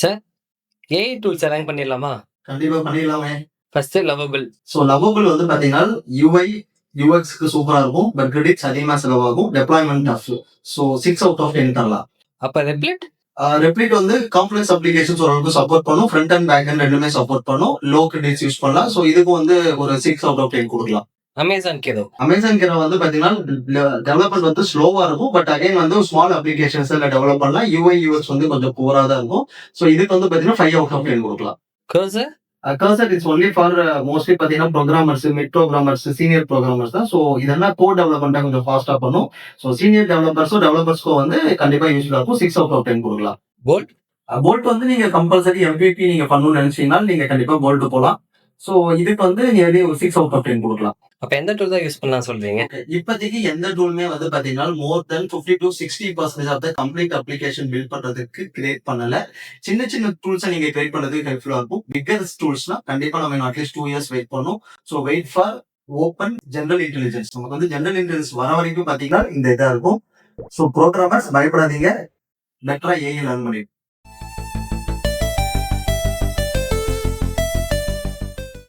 Sir, AI tools run பண்ணிடலாமா? கண்டிப்பா பண்ணிடலாமே. First lovable. Lovable வந்து பாத்தீங்கன்னா யூஐ யூஎக்ஸ்க்கு சூப்பரா இருக்கும். பட் கிரெடிட்ஸ் அதிகமா செலவாகும். Deployment tough. 6 அவுட் ஆஃப் 10 தரலாம். அப்ப ரெப்ளிட்? ரெப்ளிட் வந்து காம்ப்ளெக்ஸ் அப்ளிகேஷன்ஸ் ஓரளவுக்கு சப்போர்ட் பண்ணும். ஃப்ரண்ட் அண்ட் பேக் அண்ட் ரெண்டுமே சப்போர்ட் பண்ணும். லோ கிரெடிட்ஸ் யூஸ் பண்ணலாம். இதுக்கு வந்து ஒரு 6 அவுட் ஆஃப் 10 கொடுக்கலாம். அமேசான் கேரோ. அமேசான் கேரோ வந்து பாத்தீங்கன்னா டெவலப்மெண்ட் வந்து ஸ்லோவா இருக்கும். பட் அகைன் வந்து ஸ்மால் அப்ளிகேஷன்ஸ் டெவலப் பண்ணலாம். யூஐ யூஎக்ஸ் வந்து கொஞ்சம் புவரா தான் இருக்கும். இதுக்கு வந்து பாத்தீங்கன்னா 5 அவுட் ஆஃப் 10 கொடுக்கலாம். Cursor? Cursor it's only for mostly பாத்தீங்கன்னா programmers, mid programmers, senior programmers தான். இதெல்லாம் கோட் டெவலப்மெண்ட்டா கொஞ்சம் ஃபாஸ்டா பண்ணும். சீனியர் டெவலப்பர்ஸ்க்கும் வந்து கண்டிப்பா யூஸ்ஃபுல்லா இருக்கும். 6 அவுட் ஆஃப் 10 கொடுக்கலாம். போல்ட்? போல்ட் வந்து நீங்க கம்பல்சரி MVP நீங்க பண்ணணும்னு நினைச்சீங்கன்னா நீங்க கண்டிப்பா போல்ட் போலாம். இதுக்கு வந்து நியர்லி ஒரு 6 அவுட் ஆஃப் 10 கொடுக்கலாம். அப்ப எந்த டூல் தான் யூஸ் பண்ணலாம் சொல்றீங்க? இப்போதைக்கு எந்த டூலுமே வந்து பாத்தீங்கன்னா more than 50 to 60% of the complete application build பண்றதுக்கு கிரியேட் பண்ணல. சின்ன சின்ன டூல்ஸ் நீங்க கிரியேட் பண்றதுக்கு ஹெல்ப்ஃபுல்லா இருக்கும். பிக்கர் டூல்ஸ்னா கண்டிப்பா நம்ம அட்லீஸ்ட் 2 இயர்ஸ் வெயிட் பண்ணும். Wait for open general intelligence. நமக்கு வந்து ஜெனரல் இன்டெலிஜென்ஸ் வர வரைக்கும் பாத்தீங்கன்னா இந்த இதா இருக்கும். ப்ரோக்ராமர்ஸ் பயப்படாதீங்க. பெட்டரா ஏஐ லேர்ன் பண்ணிட்டு